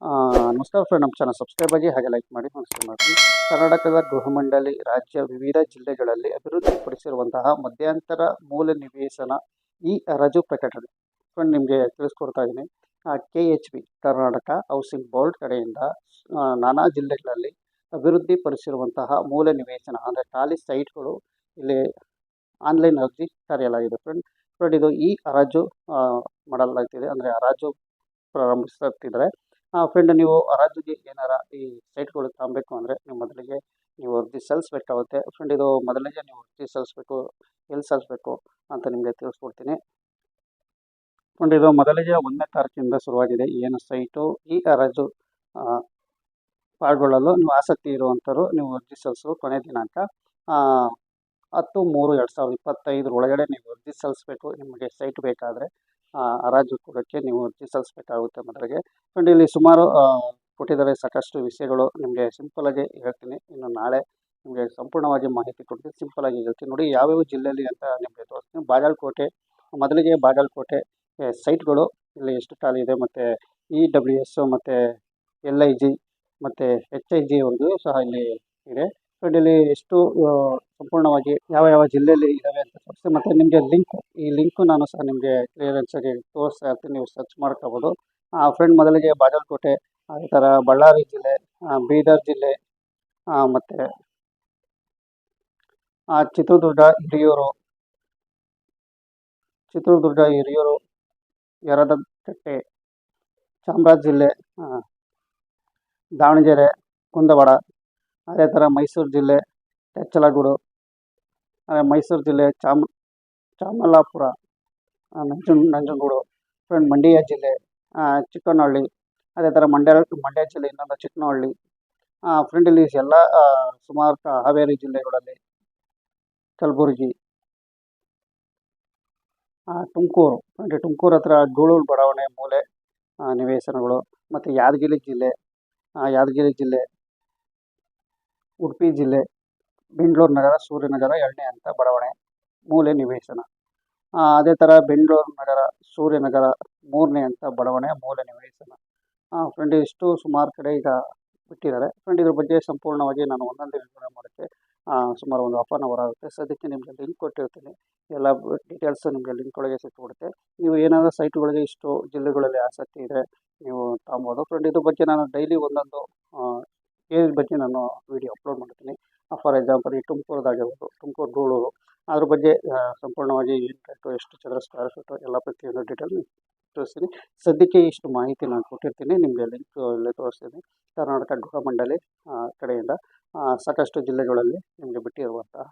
ನಮಸ್ಕಾರ ಫ್ರೆಂಡ್, ನಮ್ಮ channel subscribe ಆಗಿ ಹಾಗೆ ಲೈಕ್ ಮಾಡಿ ನಮಸ್ಕಾರ ಮಾಡ್ತೀನಿ. ಕರ್ನಾಟಕದ ಗೃಹ ಮಂಡಳಿ ರಾಜ್ಯ ವಿವಿಧ ಜಿಲ್ಲೆಗಳಲ್ಲಿ ಅಭಿವೃದ್ಧಿಪಡಿಸಿರುವಂತಹ ಮಧ್ಯಂತರ ಮೂಲ ನಿವೇಶನ ಈ ಹರಾಜು ಪ್ರಕಟಣೆ ಫ್ರೆಂಡ್ ನಿಮಗೆ ತಿಳಿಸ್ಕೊಡ್ತಾ ಇದ್ದೀನಿ. KHB ಕರ್ನಾಟಕ ಹೌಸಿಂಗ್ ಬೋರ್ಡ್ ಕಡೆಯಿಂದ ನಾನಾ ಜಿಲ್ಲೆಗಳಲ್ಲಿ ಅಭಿವೃದ್ಧಿಪಡಿಸಿರುವಂತಹ ಮೂಲ ನಿವೇಶನ ಅಂದರೆ ಖಾಲಿ ಸೈಟ್ಗಳು ಇಲ್ಲಿ ಆನ್ಲೈನ್ ಅರ್ಜಿ ಕರೆಯಲಾಗಿದೆ ಫ್ರೆಂಡ್ ಇದು ಈ ಹರಾಜು ಮಾಡಲಾಗ್ತಿದೆ, ಅಂದರೆ ಹರಾಜು ಪ್ರಾರಂಭಿಸುತ್ತಿದ್ದಾರೆ. ಫ್ರೆಂಡ್, ನೀವು ಹರಾಜಿಗೆ ಏನಾರ ಈ ಸೈಟ್ಗಳು ತಗೊಬೇಕು ಅಂದರೆ ನೀವು ಮೊದಲಿಗೆ ನೀವು ಅರ್ಜಿ ಸಲ್ಲಿಸಬೇಕಾಗುತ್ತೆ ಫ್ರೆಂಡ್. ಇದು ಮೊದಲಿಗೆ ನೀವು ಅರ್ಜಿ ಸಲ್ಲಿಸಬೇಕು, ಎಲ್ಲಿ ಸಲ್ಲಿಸಬೇಕು ಅಂತ ನಿಮಗೆ ತಿಳಿಸ್ಕೊಡ್ತೀನಿ ಫ್ರೆಂಡ್. ಇದು ಮೊದಲಿಗೆ 1ನೇ ತಾರೀಕಿಂದ ಶುರುವಾಗಿದೆ ಏನು ಸೈಟು. ಈ ಹರಾಜು ಪಾಲ್ಗೊಳ್ಳಲು ನೀವು ಆಸಕ್ತಿ ಇರುವಂಥವ್ರು ನೀವು ಅರ್ಜಿ ಸಲ್ಲಿಸುವ ಕೊನೆ ದಿನಾಂಕ 10/3/2025 ಒಳಗಡೆ ನೀವು ಅರ್ಜಿ ಸಲ್ಲಿಸಬೇಕು. ನಿಮಗೆ ಸೈಟ್ ಬೇಕಾದರೆ ಹರಾಜು ಕೊಡೋಕ್ಕೆ ನೀವು ಅರ್ಜಿ ಸಲ್ಲಿಸಬೇಕಾಗುತ್ತೆ ಮೊದಲಿಗೆ ಫ್ರೆಂಡ್. ಇಲ್ಲಿ ಸುಮಾರು ಕೊಟ್ಟಿದ್ದಾರೆ ಸಾಕಷ್ಟು ವಿಷಯಗಳು. ನಿಮಗೆ ಸಿಂಪಲಾಗಿ ಹೇಳ್ತೀನಿ, ಇನ್ನು ನಾಳೆ ನಿಮಗೆ ಸಂಪೂರ್ಣವಾಗಿ ಮಾಹಿತಿ ಕೊಡ್ತೀನಿ. ಸಿಂಪಲಾಗಿ ಹೇಳ್ತೀನಿ ನೋಡಿ, ಯಾವ್ಯಾವ ಜಿಲ್ಲೆಯಲ್ಲಿ ಅಂತ ನಿಮಗೆ ತೋರಿಸ್ತೀನಿ. ಬಾಗಲಕೋಟೆ, ಮೊದಲಿಗೆ ಬಾಗಲಕೋಟೆ ಸೈಟ್ಗಳು ಇಲ್ಲಿ ಎಷ್ಟು ಖಾಲಿ ಇದೆ, ಮತ್ತು EWS ಮತ್ತು LIG ಮತ್ತು HIG ಅವ್ರದ್ದು ಸಹ ಇಲ್ಲಿ ಇದೆ ಫ್ರೆಂಡ್. ಇಲ್ಲಿ ಎಷ್ಟು ಸಂಪೂರ್ಣವಾಗಿ ಯಾವ ಜಿಲ್ಲೆಯಲ್ಲಿ ಇದ್ದಾವೆ ಅಂತ ತೋರಿಸ್ತೀನಿ. ಮತ್ತು ನಿಮಗೆ ಈ ಲಿಂಕು ನಾನು ಸಹ ನಿಮಗೆ ಕ್ಲಿಯರೆನ್ಸಾಗಿ ತೋರಿಸ್ತಾ ಇರ್ತೀನಿ, ನೀವು ಸರ್ಚ್ ಮಾಡ್ಕೋಬೋದು ಫ್ರೆಂಡ್. ಮೊದಲಿಗೆ ಬಾಗಲಕೋಟೆ, ಅದೇ ಥರ ಬಳ್ಳಾರಿ ಜಿಲ್ಲೆ, ಬೀದರ್ ಜಿಲ್ಲೆ, ಮತ್ತು ಚಿತ್ರದುರ್ಗ, ಹಿರಿಯೂರು, ಯರದಕಟ್ಟೆ, ಚಾಮರಾಜ ಜಿಲ್ಲೆ, ದಾವಣಗೆರೆ, ಕುಂದವಾಡ, ಅದೇ ಥರ ಮೈಸೂರು ಜಿಲ್ಲೆ, ಕೆಚ್ಚಲಗೂಡು, ಮೈಸೂರು ಜಿಲ್ಲೆ, ಚಾಮಲಾಪುರ, ನಂಜನಗೂಡು ಫ್ರೆಂಡ್, ಮಂಡ್ಯ ಜಿಲ್ಲೆ, ಚಿಕ್ಕನಹಳ್ಳಿ, ಅದೇ ಥರ ಮಂಡ್ಯ ಜಿಲ್ಲೆ ಇನ್ನೊಂದು ಚಿಕ್ಕನಹಳ್ಳಿ ಫ್ರೆಂಡ್. ಇಲ್ಲಿ ಎಲ್ಲ ಸುಮಾರು ಹಾವೇರಿ ಜಿಲ್ಲೆಗಳಲ್ಲಿ, ಕಲಬುರಗಿ, ತುಮಕೂರು ಫ್ರೆಂಡ್, ತುಮಕೂರು ಹತ್ರ ಗೂಳೂರು ಬಡಾವಣೆ ಮೂಲೆ ನಿವೇಶನಗಳು, ಮತ್ತು ಯಾದಗಿರಿ ಜಿಲ್ಲೆ, ಉಡುಪಿ ಜಿಲ್ಲೆ, ಬೆಂಗಳೂರು ನಗರ, ಸೂರ್ಯನಗರ 2ನೇ ಹಂತ ಬಡಾವಣೆ ಮೂಲೆ ನಿವೇಶನ. ಅದೇ ಥರ ಬೆಂಗಳೂರು ನಗರ, ಸೂರ್ಯನಗರ 3ನೇ ಹಂತ ಬಡಾವಣೆ ಮೂಲೆ ನಿವೇಶನ ಫ್ರೆಂಡ್. ಇಷ್ಟು ಸುಮಾರು ಕಡೆ ಈಗ ಬಿಟ್ಟಿದ್ದಾರೆ ಫ್ರೆಂಡ್. ಇದ್ರ ಬಗ್ಗೆ ಸಂಪೂರ್ಣವಾಗಿ ನಾನು ಒಂದೊಂದೇ ವಿವರಣೆ ಮಾಡೋಕ್ಕೆ ಸುಮಾರು ಒಂದು 1/2 hour ಆಗುತ್ತೆ. ಸದ್ಯಕ್ಕೆ ನಿಮಗೆ ಲಿಂಕ್ ಕೊಟ್ಟಿರ್ತೀನಿ, ಎಲ್ಲ ಡೀಟೇಲ್ಸ್ ನಿಮಗೆ ಲಿಂಕ್ ಒಳಗೆ ಸಿಕ್ಬಿಡುತ್ತೆ. ನೀವು ಏನಾದರೂ ಸೈಟ್ಗಳಿಗೆ ಇಷ್ಟು ಜಿಲ್ಲೆಗಳಲ್ಲಿ ಆಸಕ್ತಿ ಇದೆ ನೀವು ತಗೊಬೋದು ಫ್ರೆಂಡ್. ಇದ್ರ ಬಗ್ಗೆ ನಾನು ಡೈಲಿ ಒಂದೊಂದು ಏರಿಯಾ ಬಗ್ಗೆ ನಾನು ವಿಡಿಯೋ ಅಪ್ಲೋಡ್ ಮಾಡ್ತೀನಿ. ಫಾರ್ ಎಕ್ಸಾಂಪಲ್ ಈ ತುಮಕೂರು ಗೂಳೂರು, ಅದ್ರ ಬಗ್ಗೆ ಸಂಪೂರ್ಣವಾಗಿ ಏನು ರೇಟು, ಎಷ್ಟು ಚದರ ಸ್ಕ್ವೇರ್ ಫೀಟು ಎಲ್ಲ ಪ್ರತಿಯೊಂದು ಡೀಟೇಲ್ ತಿಳಿಸ್ತೀನಿ. ಸದ್ಯಕ್ಕೆ ಇಷ್ಟು ಮಾಹಿತಿ ನಾನು ಕೊಟ್ಟಿರ್ತೀನಿ, ನಿಮಗೆ ಲಿಂಕ್ ಇಲ್ಲೇ ತೋರಿಸ್ತೀನಿ. ಕರ್ನಾಟಕ ಗೃಹ ಮಂಡಳಿ ಕಡೆಯಿಂದ ಸಾಕಷ್ಟು ಜಿಲ್ಲೆಗಳಲ್ಲಿ ನಿಮಗೆ ಬಿಟ್ಟಿರುವಂತಹ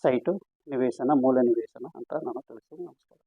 ಸೈಟು ನಿವೇಶನ, ಮೂಲ ನಿವೇಶನ ಅಂತ ನಾನು ತಿಳಿಸ್ತೀನಿ. ನಮಸ್ಕಾರ.